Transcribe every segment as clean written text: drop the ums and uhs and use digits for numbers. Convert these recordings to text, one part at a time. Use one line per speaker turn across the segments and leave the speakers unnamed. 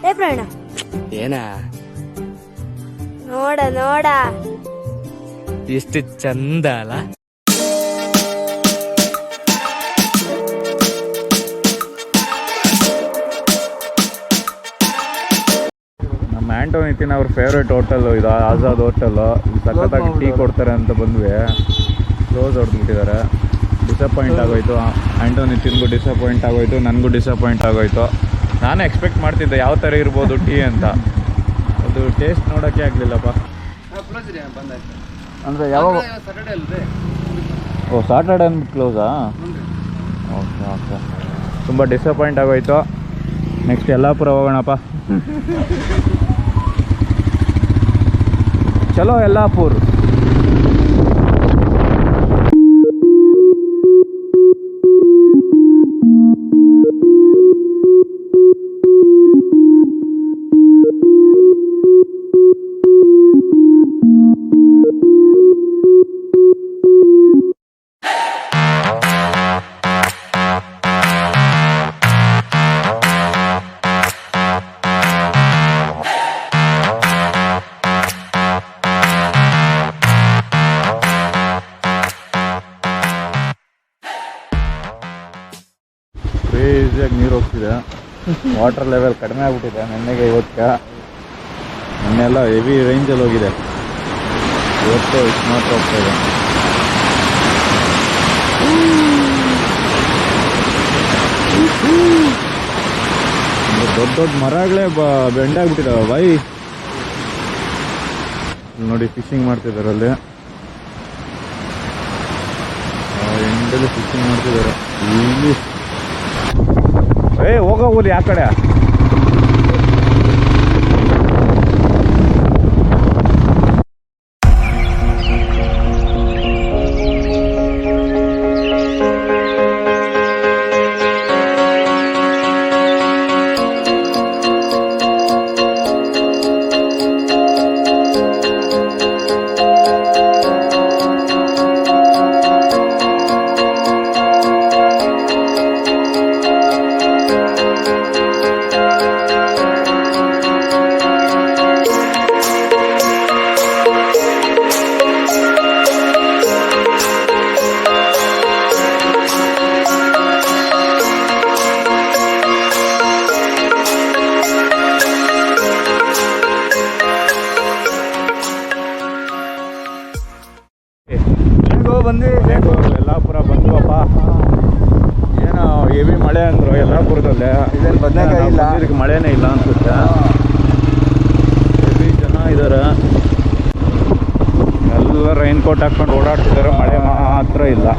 ಏ ಪ್ರವೀಣ,
ಏನ
ನೋಡ ನೋಡ
ಎಷ್ಟು ಚಂದ ಅಲ್ಲ.
ನಮ್ಮ ಆಂಟೋನಿತಿನ್ ಅವ್ರ ಫೇವ್ರೇಟ್ ಹೋಟೆಲ್ ಇದು, ಆಜಾದ್ ಹೋಟೆಲ್. ಸಖತ್ತಾಗಿ ಟೀ ಕೊಡ್ತಾರೆ ಅಂತ ಬಂದ್ವಿ, ಕ್ಲೋಸ್ ಹೊಡೆದ್ಬಿಟ್ಟಿದ್ದಾರೆ. ಡಿಸಪಾಯಿಂಟ್ ಆಗೋಯ್ತು. ಆಂಟೋನಿತಿನ್ಗೂ ಡಿಸಪಾಯಿಂಟ್ ಆಗೋಯ್ತು, ನನಗೂ ಡಿಸಪಾಯಿಂಟ್ ಆಗೋಯ್ತು. ನಾನು ಎಕ್ಸ್ಪೆಕ್ಟ್ ಮಾಡ್ತಿದ್ದೆ ಯಾವ ಥರ ಇರ್ಬೋದು ಟೀ ಅಂತ. ಅದು ಟೇಸ್ಟ್ ನೋಡೋಕ್ಕೆ ಆಗಲಿಲ್ಲಪ್ಪ. ಅಂದರೆ ಯಾವಾಗ? ಓ, ಸಾಟರ್ಡೆ ಅಂದ್ಬಿಟ್ಟು ಕ್ಲೋಸಾ? Okay okay. ತುಂಬ ಡಿಸಪಾಯಿಂಟ್ ಆಗೋಯ್ತು. ನೆಕ್ಸ್ಟ್ ಯಲ್ಲಾಪುರ ಹೋಗೋಣಪ್ಪ. ಚಲೋ ಯಲ್ಲಾಪುರ್. ಕ್ರೇಜಿಯಾಗಿ ನೀರು ಹೋಗ್ತಿದೆ. ವಾಟರ್ ಲೆವೆಲ್ ಕಡಿಮೆ ಆಗ್ಬಿಟ್ಟಿದೆ ನೆನ್ನೆಗೆ ಇವತ್ತು. ನೆನ್ನೆಲ್ಲ ಹೆವಿ ರೇಂಜಲ್ಲಿ ಹೋಗಿದೆ, ಇವತ್ತು ಇಷ್ಟು ಮಾತ್ರ ಹೋಗ್ತಾ ಇದೆ. ದೊಡ್ಡ ದೊಡ್ಡ ಮರಗಳೇ ಬೆಂಡಾಗ್ಬಿಟ್ಟಿದ್ದಾವೆ ಬಾಯಿ. ನೋಡಿ ಫಿಶಿಂಗ್ ಮಾಡ್ತಿದ್ದಾರೆ ಅಲ್ಲಿ, ಎಂಡಲ್ಲಿ ಫಿಶಿಂಗ್ ಮಾಡ್ತಿದ್ದಾರೆ. ಇಲ್ಲಿ ಹೋಗೋದು ಆ ಕಡೆ. ಯಲ್ಲಾಪುರ ಬಂದ್ವಪ್ಪ. ಏನೋ ಹೆವಿ ಮಳೆ ಅಂದರು ಯಲ್ಲಾಪುರದಲ್ಲೇ. ಇದೇನು ಬದನೆಕಾಯಿ ಇಲ್ಲ, ಇದಕ್ಕೆ ಮಳೆನೇ ಇಲ್ಲ ಅನ್ಸುತ್ತೆ. ಹೆವಿ ಜನ ಇದ್ದಾರೆ, ಎಲ್ಲ ರೈನ್ ಕೋಟ್ ಹಾಕ್ಕೊಂಡು ಓಡಾಡ್ತಿದ್ದಾರೆ. ಮಳೆ ಮಾತ್ರ ಇಲ್ಲ.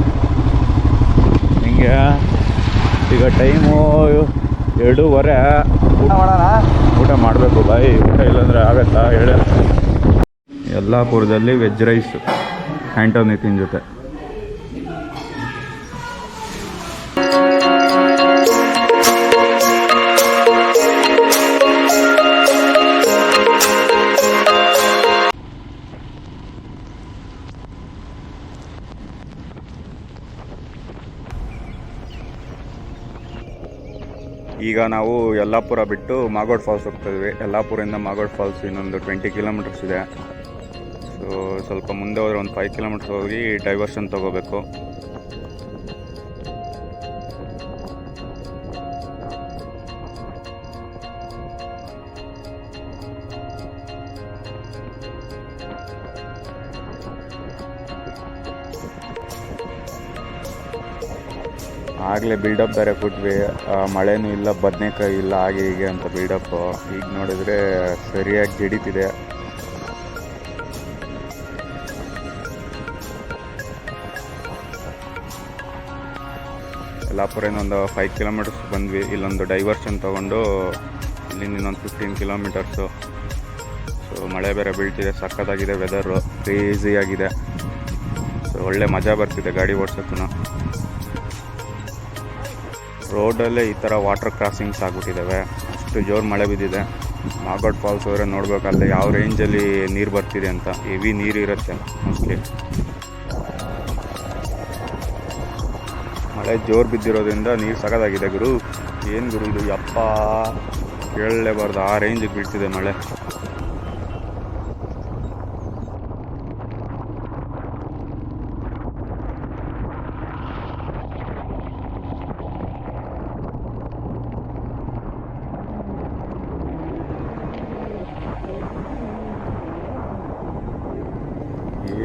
ಹಿಂಗೆ ಈಗ ಟೈಮು 2:30. ಊಟ ಮಾಡಬೇಕು ಬಾಯಿ. ಊಟ ಇಲ್ಲಾಂದರೆ ಆಗತ್ತಾ ಹೇಳಿ. ಯಲ್ಲಾಪುರದಲ್ಲಿ ವೆಜ್ ರೈಸ್ ಆಂಟೋನಿತಿನ್ ಜೊತೆ. ಈಗ ನಾವು ಯಲ್ಲಾಪುರ ಬಿಟ್ಟು ಮಾಗೋಡ್ ಫಾಲ್ಸ್ ಹೋಗ್ತಾಯಿದ್ವಿ. ಯಲ್ಲಾಪುರದಿಂದ ಮಾಗೋಡ್ ಫಾಲ್ಸ್ ಇನ್ನೊಂದು 20 ಕಿಲೋಮೀಟರ್ಸ್ ಇದೆ. ಸೊ ಸ್ವಲ್ಪ ಮುಂದೆ ಹೋದರೆ ಒಂದು 5 ಕಿಲೋಮೀಟರ್ಸ್ ಹೋಗಿ ಡೈವರ್ಷನ್ ತೊಗೋಬೇಕು. ಆಗಲೇ ಬಿಲ್ಡಪ್ ಬೇರೆ ಕೊಟ್ವಿ, ಮಳೆನೂ ಇಲ್ಲ, ಬದನೆಕಾಯಿ ಇಲ್ಲ, ಹಾಗೆ ಹೀಗೆ ಅಂತ ಬಿಲ್ಡಪ್ಪು. ಈಗ ನೋಡಿದ್ರೆ ಸರಿಯಾಗಿ ಜಡಿತಿದೆ. ಯಲ್ಲಾಪುರದಿಂದ ಒಂದು 5 ಕಿಲೋಮೀಟರ್ಸ್ ಬಂದ್ವಿ. ಇಲ್ಲೊಂದು ಡೈವರ್ಷನ್ ತೊಗೊಂಡು ಇಲ್ಲಿಂದ ಇನ್ನೊಂದು 15 ಕಿಲೋಮೀಟರ್ಸು. ಸೊ ಮಳೆ ಬೇರೆ ಬೀಳ್ತಿದೆ, ಸಖತ್ತಾಗಿದೆ ವೆದರು, ಕ್ರೇಜಿಯಾಗಿದೆ. ಸೊ ಒಳ್ಳೆ ಮಜಾ ಬರ್ತಿದೆ ಗಾಡಿ ಓಡ್ಸೋಕ್ಕೂ. ರೋಡಲ್ಲೇ ಈ ಥರ ವಾಟರ್ ಕ್ರಾಸಿಂಗ್ಸ್ ಆಗಿಬಿಟ್ಟಿದ್ದಾವೆ, ಅಷ್ಟು ಜೋರು ಮಳೆ ಬಿದ್ದಿದೆ. ಮಾಗೋಡ್ ಫಾಲ್ಸ್ ಹೋದರೆ ನೋಡಬೇಕಲ್ಲ ಯಾವ ರೇಂಜಲ್ಲಿ ನೀರು ಬರ್ತಿದೆ ಅಂತ. ಹೆವಿ ನೀರು ಇರುತ್ತೆ ಮೋಸ್ಟ್ಲಿ. ಮಳೆ ಜೋರು ಬಿದ್ದಿರೋದ್ರಿಂದ ನೀರು ಸಖತ್ತಾಗಿದೆ ಗುರು. ಏನು ಗುರು ಇದು ಯಪ್ಪ. ಕೇಳಲೇಬಾರ್ದು, ಆ ರೇಂಜಿಗೆ ಬೀಳ್ತಿದೆ ಮಳೆ.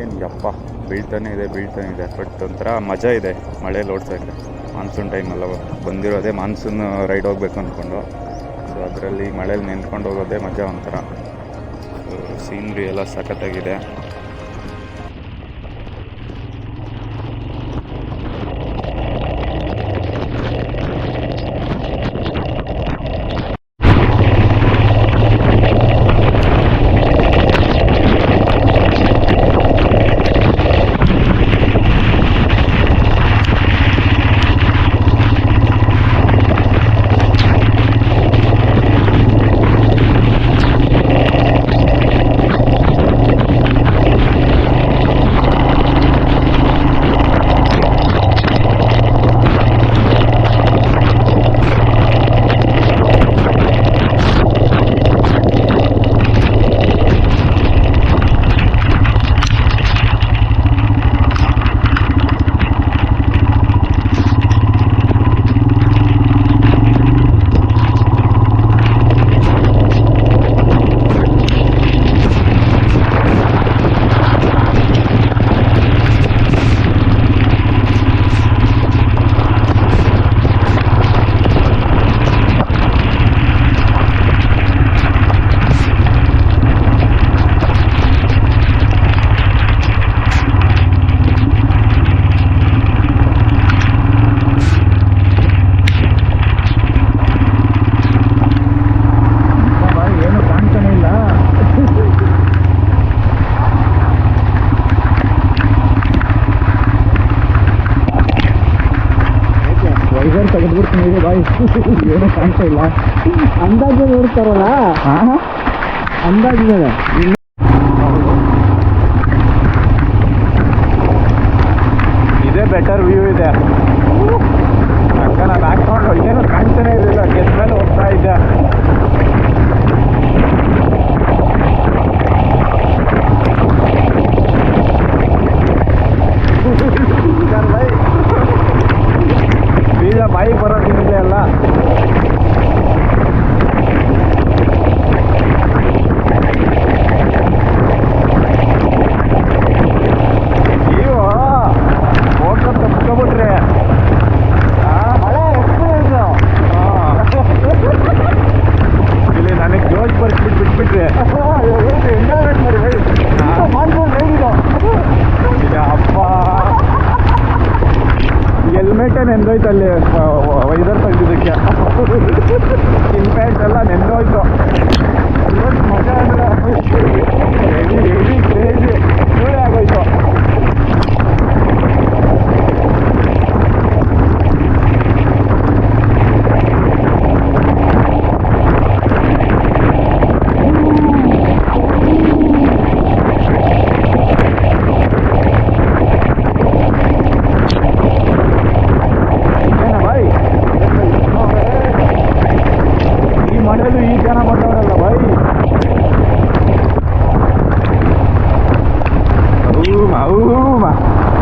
ಏನು ಯಪ್ಪ ಬೀಳ್ತಾನೆ ಇದೆ ಬಟ್ ಒಂಥರ ಮಜಾ ಇದೆ ಮಳೇಲಿ ಓಡ್ಸೋಕ್ಕೆ. ಮಾನ್ಸೂನ್ ಟೈಮಲ್ಲ ಬಂದಿರೋದೇ, ಮಾನ್ಸೂನ್ ರೈಡ್ ಹೋಗ್ಬೇಕು ಅಂದ್ಕೊಂಡು. ಸೊ ಅದರಲ್ಲಿ ಮಳೇಲಿ ನೆನ್ಕೊಂಡು ಹೋಗೋದೇ ಮಜಾ ಒಂಥರ. ಸೀನ್ರಿ ಎಲ್ಲ ಸಖತ್ತಾಗಿದೆ.
ಏನೂ ಕಾಣ್ತಾ ಇಲ್ಲ. ಅಂದಾಜು ನೋಡ್ತಾರಲ್ಲ, ಅಂದಾಜು
ಇದೇ ಬೆಟರ್ ವ್ಯೂ ಇದೆ. ಅಕ್ಕ ನಾನು ಹಾಕ್ಕೊಂಡು ಏನು ಕಾಣ್ತಾನೆ ಇರಲಿಲ್ಲ, ಗೆದ್ದ ಮೇಲೆ ಹೋಗ್ತಾ ಇದ್ದೆ. ಬೀಜ ಬಾಯಿ ಬರೋದಿದೆ ಅಲ್ಲ. ನೀವು ಫೋಟೋ ತಪ್ಪಿಸ್ಕೊಬಿಟ್ರಿ. ಇಲ್ಲಿ ನನಗೆ ಜೋಶ್ ಬರ್ಸ್ಬಿಟ್ಟು ಬಿಟ್ಬಿಟ್ರಿ. ಅಪ್ಪ ಹೆಲ್ಮೆಟೇ ನೆಂದೋಯ್ತು ಅಲ್ಲಿ ವೈಸರ್ ತೆಗ್ದಿದ್ದಕ್ಕೆ. ಇಂಪ್ಯಾಕ್ಟ್ ಎಲ್ಲ ನೆಂದೋಯ್ತು. ಮಜಾ ಅಂದ್ರೆ ಹೆವಿ ಕ್ರೇಜಿ ಕೂಳೆ ಆಗೋಯ್ತು.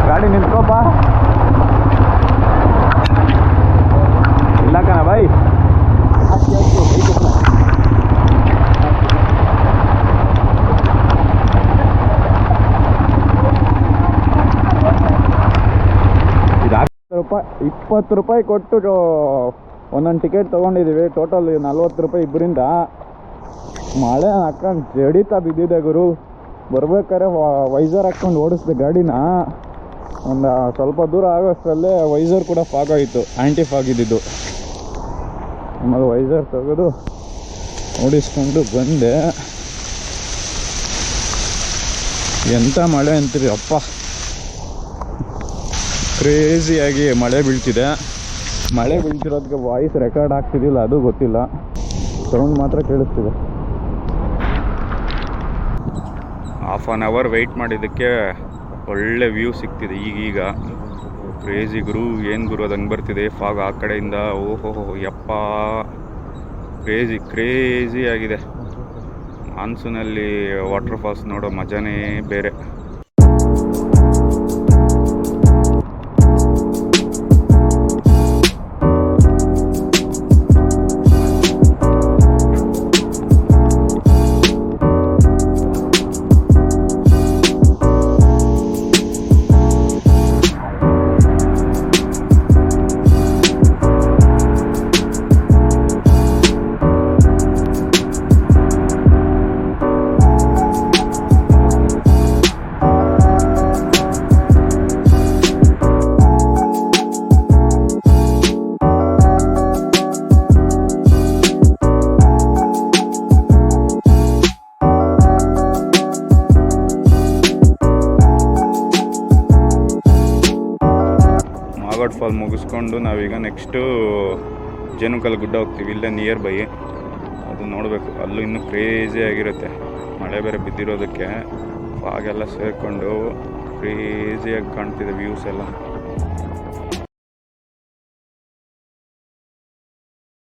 ಗಾಡಿ ನಿಂತ್ಕೋಪ. ಇಲ್ಲ ಕಣ ಬಾಯ್, ₹20 ಕೊಟ್ಟು ಒಂದೊಂದು ಟಿಕೆಟ್ ತೊಗೊಂಡಿದ್ದೀವಿ. ಟೋಟಲ್ 40 ರೂಪಾಯಿ ಇಬ್ಬರಿಂದ. ಮಳೆ ಹಾಕೊಂಡು ಜಡಿತಾ ಬಿದ್ದಿದೆ ಗುರು. ಬರ್ಬೇಕಾದ್ರೆ ವೈಸರ್ ಹಾಕ್ಕೊಂಡು ಓಡಿಸ್ದೆ ಗಾಡಿನ. ಒಂದು ಸ್ವಲ್ಪ ದೂರ ಆಗೋಷ್ಟರಲ್ಲೇ ವೈಸರ್ ಕೂಡ ಫಾಗ್ ಆಯಿತು, ಆ್ಯಂಟಿ ಫಾಗ್ ಇದ್ದಿದ್ದು. ಆಮೇಲೆ ವೈಸರ್ ತೆಗೆದು ಓಡಿಸ್ಕೊಂಡು ಬಂದೆ. ಎಂಥ ಮಳೆ ಅಂತೀರಿ ಅಪ್ಪ, ಕ್ರೇಜಿಯಾಗಿ ಮಳೆ ಬೀಳ್ತಿದೆ. ಮಳೆ ಬೀಳ್ತಿರೋದಕ್ಕೆ ವಾಯ್ಸ್ ರೆಕಾರ್ಡ್ ಆಗ್ತಿದ್ದಿಲ್ಲ, ಅದು ಗೊತ್ತಿಲ್ಲ. ಸೌಂಡ್ ಮಾತ್ರ ಕೇಳಿಸ್ತಿದೆ. ಹಾಫ್ ಆನ್ ಅವರ್ ವೆಯ್ಟ್ ಮಾಡಿದ್ದಕ್ಕೆ ಒಳ್ಳೆ ವ್ಯೂ ಸಿಗ್ತಿದೆ ಈಗೀಗ. ಕ್ರೇಜಿ ಗುರು, ಏನು ಗುರು ಅದು ಹಂಗೆ ಬರ್ತಿದೆ ಫಾಗ್ ಆ ಕಡೆಯಿಂದ. ಓಹೋ ಯಪ್ಪ, ಕ್ರೇಜಿ ಆಗಿದೆ. ಮಾನ್ಸೂನಲ್ಲಿ ವಾಟರ್ ಫಾಲ್ಸ್ ನೋಡೋ ಮಜಾನೇ ಬೇರೆ. ಮಾಗೋಡ್ ಫಾಲ್ ಮುಗಿಸ್ಕೊಂಡು ನಾವೀಗ ನೆಕ್ಸ್ಟು ಜೇನುಕಲ್ ಗುಡ್ಡ ಹೋಗ್ತೀವಿ. ಇಲ್ಲೇ ನಿಯರ್ ಬೈ ಅದು ನೋಡಬೇಕು. ಅಲ್ಲೂ ಇನ್ನೂ ಕ್ರೇಜಿ ಆಗಿರುತ್ತೆ. ಮಳೆ ಬೇರೆ ಬಿದ್ದಿರೋದಕ್ಕೆ ಫಾಗೆಲ್ಲ ಸೇರಿಕೊಂಡು ಕ್ರೇಜಿಯಾಗಿ ಕಾಣ್ತಿದೆ ವ್ಯೂಸ್ ಎಲ್ಲ.